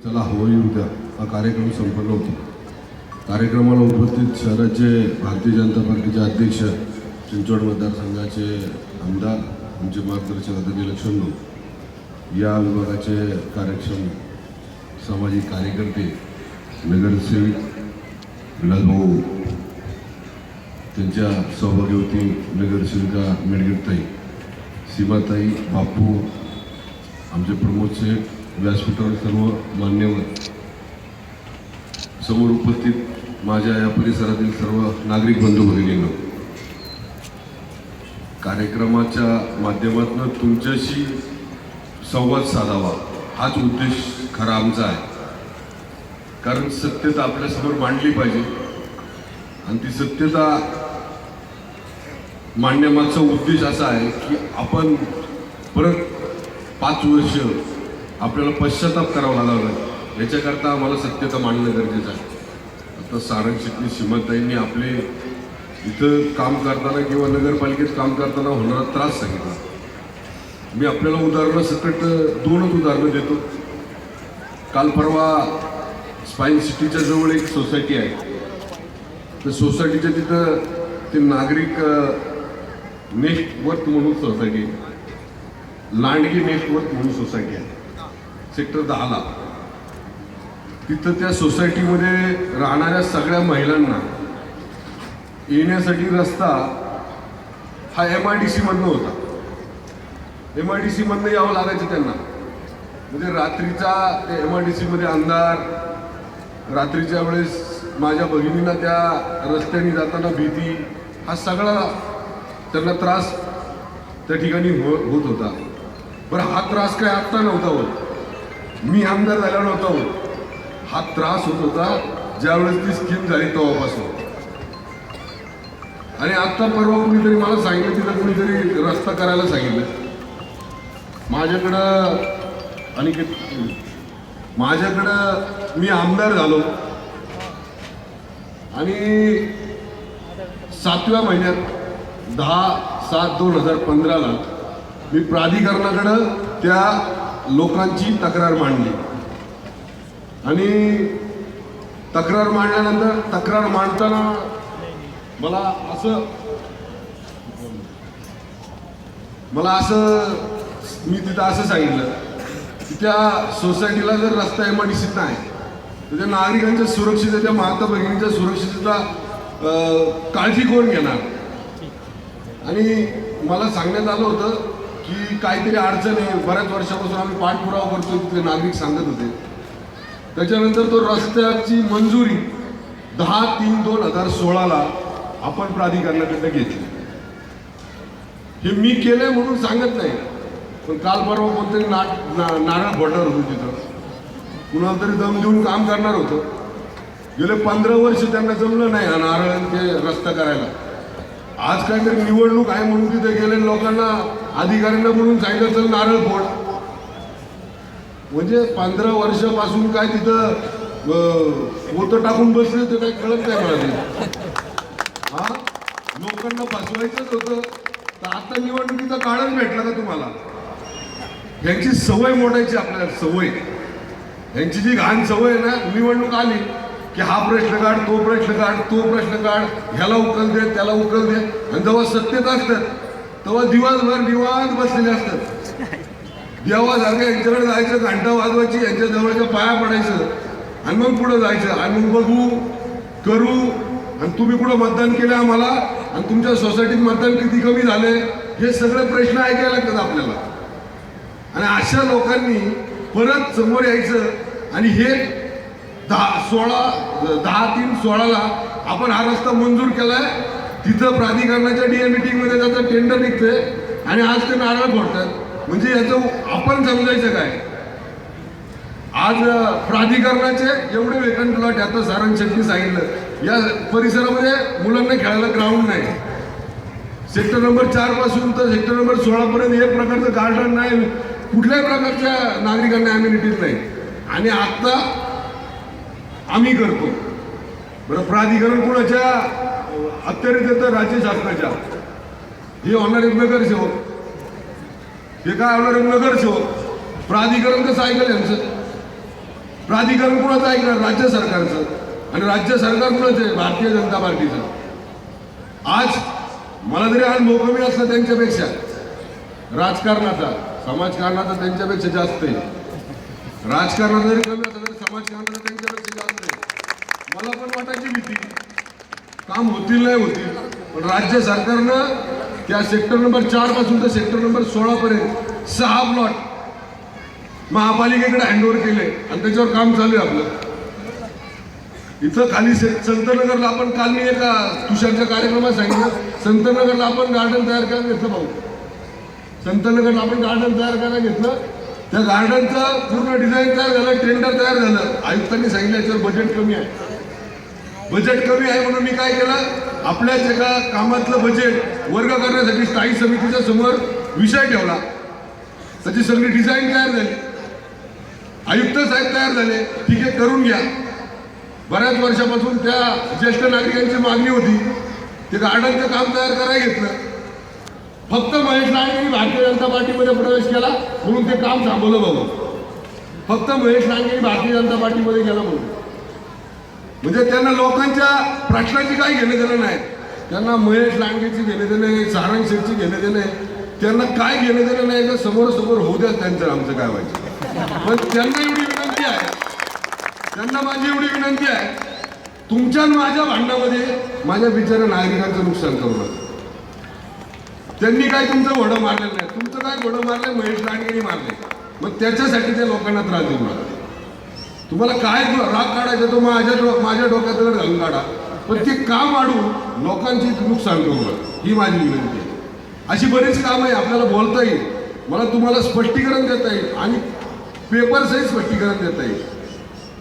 चला हवाई उद्या हा कार्यक्रम संपन्न होतो. कार्यक्रमाला उपस्थित शहराचे भारतीय जनता पार्टीचे अध्यक्ष, चिंचवड मतदारसंघाचे आमदार, आमचे मार्गदर्शक आदरणीय लक्ष्मण, या विभागाचे कार्यक्षम सामाजिक कार्यकर्ते, नगरसेवक विलासभाऊ, त्यांच्या सहभागी होती नगरसेविका मेडगेताई, सीमाताई, बापू, आमचे प्रमोद शेठ, व्यासपीठावर सर्व मान्यवर, समोर उपस्थित माझ्या या परिसरातील सर्व नागरिक बंधू भगिनींनो, कार्यक्रमाच्या माध्यमातून तुमच्याशी संवाद साधावा हाच उद्देश खरा आमचा आहे. कारण सत्यता आपल्यासमोर मांडली पाहिजे आणि ती सत्यता मांडण्यामागचा उद्देश असा आहे की आपण परत 5 वर्ष आपल्याला पश्चाताप करावा लागला, याच्याकरता आम्हाला सत्यता मांडणं गरजेचं आहे. आता सारंगशेट्टी सीमाताईंनी आपले इथं काम करताना किंवा नगरपालिकेत काम करताना होणारा त्रास सांगितला. मी आपल्याला उदाहरणासकट 2च उदाहरणं देतो. काल परवा स्पाईन सिटीच्या जवळ एक सोसायटी आहे. तर सोसायटीच्या तिथं ते नागरिक नेटवर्क म्हणून सोसायटी, लांडगी नेटवर्क म्हणून सोसायटी आहे, सेक्टर 10ला. तिथं त्या सोसायटीमध्ये राहणाऱ्या सगळ्या महिलांना येण्यासाठी रस्ता हा MIDC मधनं होता. MIDC मधनं यावं लागायचं त्यांना. म्हणजे रात्रीचा ते MIDC मध्ये अंधार, रात्रीच्या वेळेस माझ्या भगिनींना त्या रस्त्याने जाताना भीती, हा सगळा त्यांना त्रास त्या ठिकाणी होत होता. बरं, हा त्रास काय आत्ता नव्हता होत, मी आमदार झाला नव्हता होत. हा त्रास होत होता ज्यावेळेस ती स्कीम झाली तेव्हापासून. आणि आता परवा कुणीतरी मला सांगितलं, तिथं कुणीतरी रस्ता करायला सांगितलं माझ्याकडं. आणि माझ्याकडं मी आमदार झालो आणि 7व्या महिन्यात 10/7/2015ला मी प्राधिकरणाकडं त्या लोकांची तक्रार मांडली. आणि तक्रार मांडल्यानंतर तक्रार मांडताना मला मी तिथं असं सांगितलं की त्या सोसायटीला जर रस्ता MIDCत नाही तर त्या नागरिकांच्या सुरक्षिततेच्या, माता भगिनींच्या सुरक्षिततेचा काळजी कोण घेणार. आणि मला सांगण्यात आलं होतं की काहीतरी अडचण आहे, बऱ्याच वर्षापासून आम्ही पाठपुरावा करतो, तिथले नागरिक सांगत होते. त्याच्यानंतर तो रस्त्याची मंजुरी 10/3/2016ला आपण प्राधिकरणाकडे घेतली. हे मी केलंय म्हणून सांगत नाही, पण काल परवा कोणतरी नारळ फोडणार होतं तिथं, कुणाला तरी दम देऊन काम करणार होतं. गेले 15 वर्ष त्यांना जमलं नाही हा नारळ ते रस्ता करायला. आज काहीतरी निवडणूक आहे म्हणून तिथे गेले, लोकांना, अधिकाऱ्यांना म्हणून सांगितलं चल नारळ फोड. म्हणजे 15 वर्षापासून काय तिथं पोतं टाकून बसले ते काही कळत नाही मला. हा, लोकांना फसवायचंच होतं. तर आता निवडणुकीचा काळच भेटला का तुम्हाला? ह्यांची सवय मोडायची आपल्याला, सवय. ह्यांची जी घाण सवय आहे ना, निवडणूक आली की हा प्रश्न काढ, तो प्रश्न काढ, तो प्रश्न काढ, ह्याला उकल दे, त्याला उकल दे. आणि जेव्हा सत्तेत असतात तेव्हा दिवसभर निवांत बसलेले असतात. देवासारखं यांच्याकडे जायचं, घंटा वाजवायची, यांच्या जवळच्या पाया पडायचं आणि मग पुढं जायचं. आणि मग बघू, करू, आणि तुम्ही कुठं मतदान केलं आम्हाला, आणि तुमच्या सोसायटीत मतदान किती कमी झाले, हे सगळे प्रश्न ऐकायला लागतात आपल्याला. आणि अशा लोकांनी परत समोर यायचं आणि हे 10/3/16ला आपण हा रस्ता मंजूर केलाय. तिथं प्राधिकरणाच्या DA मीटिंगमध्ये त्याचं टेंडर निघतंय आणि आज ते नारळ फोडतात. म्हणजे याचं आपण समजायचं काय? आज प्राधिकरणाचे एवढे वेतन प्लॉट, आता सारंगशेट्टी सांगितलं, या परिसरामध्ये मुलांना खेळायला ग्राउंड नाही. सेक्टर नंबर 4 पासून तर सेक्टर नंबर 16 पर्यंत एक प्रकारचं गार्डन नाही, कुठल्याही प्रकारच्या नागरिकांना अम्युनिटीज नाही. आणि आता आम्ही करतो. बरं, प्राधिकरण कोणाच्या अखत्यारीत येतं? राज्य शासनाच्या. हे होणार एक नगरसेवक, हे काय होणार एक नगरसेवक. प्राधिकरण कसं ऐकलं यांचं? प्राधिकरण कुणाचं ऐकणार? राज्य सरकारचं. आणि राज्य सरकार कुणाचं आहे? भारतीय जनता पार्टीचं. आज मला जरी आज मोकमी असला त्यांच्यापेक्षा राजकारणाचा, समाजकारणाचा त्यांच्यापेक्षा जास्त आहे. राजकारणाचा जरी कमी असला तरी समाजकारणाचा त्यांच्यापेक्षा जास्त आहे. मला पण वाटायची भीती, काम होतील नाही होतील, पण राज्य सरकारनं त्या सेक्टर नंबर 4 पासून तर सेक्टर नंबर 16 पर्यंत 6 प्लॉट महापालिकेकडे हँडओव्हर केले आणि त्याच्यावर काम चालू आहे आपलं. इथं खाली संतनगरला आपण काल मी एका तुषारच्या कार्यक्रमात सांगितलं, संतनगरला आपण गार्डन तयार करायला घेतलं. भाऊ, संतनगरला आपण गार्डन तयार करायला घेतलं. त्या गार्डनचं पूर्ण डिझाईन तयार झालं, टेंडर तयार झालं. आयुक्तांनी सांगितलं याच्यावर बजेट कमी आहे. बजेट कमी आहे म्हणून मी काय केलं, आपल्याच एका कामातलं बजेट वर्ग करण्यासाठी स्थायी समितीच्या समोर विषय ठेवला. त्याची सगळी डिझाईन तयार झाली. आयुक्त साहेब तयार झाले, ठीक आहे करून घ्या. बऱ्याच वर्षापासून त्या ज्येष्ठ नागरिकांची मागणी होती, ते गार्डनचं काम तयार करायला घेतलं. फक्त महेश लांडेंनी भारतीय जनता पार्टीमध्ये प्रवेश केला म्हणून ते काम थांबवलं. बघू, फक्त महेश लांडेंनी भारतीय जनता पार्टीमध्ये गेला म्हणून. म्हणजे त्यांना लोकांच्या प्रश्नाची काही घेणं देणं नाही. त्यांना महेश लांडेची घेणं देणं आहे, सारंग शेठची घेणं देणं आहे. त्यांना काय घेणं देणं नाही तर समोर होऊ द्या त्यांचं, आमचं काय व्हायचं. पण त्यांना एवढी विनंती आहे, त्यांना माझी एवढी विनंती आहे, तुमच्या माझ्या भांडणामध्ये माझ्या बिचाऱ्या नागरिकांचं नुकसान करू नका. त्यांनी काय तुमचं घोडं मारलेलं नाही, तुमचं काय घोडं मारलंय महेश लांडेंनी मारले. मग त्याच्यासाठी त्या लोकांना त्रास देऊ नका. तुम्हाला काय राग काढायचा तो माझ्या डोक्यात घालून काढा, पण ते काम वाढवून लोकांची नुकसान करू नका, ही माझी विनंती आहे. अशी बरीच कामं आहे, आपल्याला बोलता येईल, मला तुम्हाला स्पष्टीकरण देता येईल आणि पेपरसहित स्पष्टीकरण देता येईल.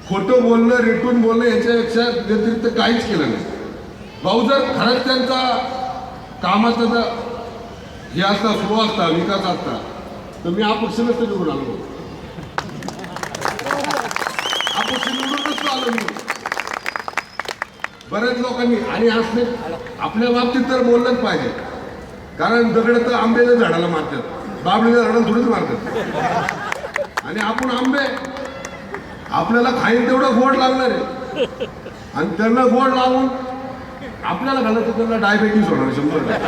खोटं बोलणं, रेटून बोलणं याच्यापेक्षा व्यतिरिक्त काहीच केलं नाही. भाऊ, जर खरंच त्यांचा कामाचा जर हे असता, फ्लो असता, विकास असता, तर मी अपक्ष नसतं निवडून आलो. अपक्ष निवडून नसतो आलो मी. बऱ्याच लोकांनी आणि असले आपल्या बाबतीत तर बोललंच पाहिजे, कारण दगड तर आंब्याच्या झाडाला मारतात, बाबळीच्या झाडाला थोडीच मारतात. आणि आपण आंबे आपल्याला खाईल तेवढं गोड लागणार आहे, आणि त्यांना गोड लावून आपल्याला घालत तर त्यांना डायबेटीस होणार 100%.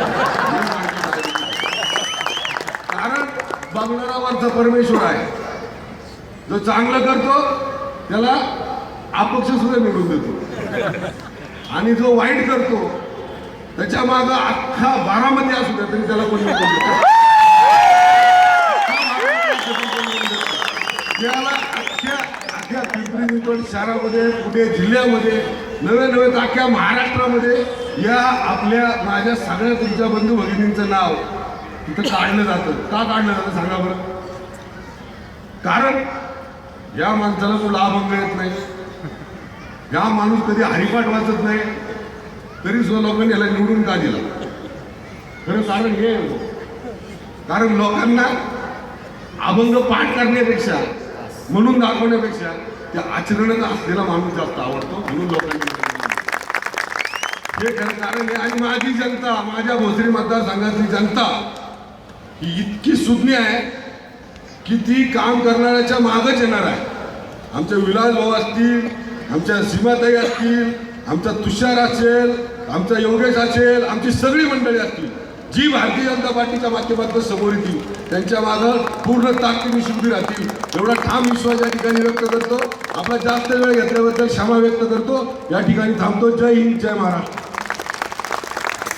कारण बघणारावरचा परमेश्वर आहे, जो चांगलं करतो त्याला अपक्ष सुद्धा निवडून देतो, आणि जो वाईट करतो त्याच्या मागं अख्खा बारामती असू द्या तरी त्याला कोणी निवडून देतो. त्याला अख्ख्या पिंपरी चिंचवड शहरामध्ये, पुणे जिल्ह्यामध्ये, नवे अख्ख्या महाराष्ट्रामध्ये या आपल्या माझ्या सगळ्या तुमच्या बंधू भगिनींचं नाव तिथं काढलं जातं. का काढलं जातं सांगा बरं? कारण या माणसाला तो लाभंग येत नाही, या माणूस कधी हरिपाठ वाचत नाही, तरी सुद्धा लोकांनी याला निवडून का दिला? खरं कारण हे, कारण लोकांना अभंग पाठ करण्यापेक्षा, म्हणून दाखवण्यापेक्षा त्या आचरणात असलेला माणूस जास्त आवडतो, म्हणून लोकांनी हे खरं कारण आहे. आणि माझी जनता, माझ्या भोसरी मतदारसंघातली जनता ही इतकी सुज्ञ आहे की ती काम करणाऱ्याच्या मागच येणार आहे. आमचे विलास भाऊ असतील, आमच्या सीमाताई असतील, आमचा तुषार असेल, आमचा योगेश असेल, आमची सगळी मंडळी असतील, जी भारतीय जनता पार्टीच्या माध्यमातून समोर येतील त्यांच्या मागं पूर्ण ताकदीने शिकली राहतील, एवढा ठाम विश्वास या ठिकाणी व्यक्त करतो. आपला जास्त वेळ घेतल्याबद्दल क्षमा व्यक्त करतो. या ठिकाणी थांबतो. जय हिंद, जय महाराष्ट्र.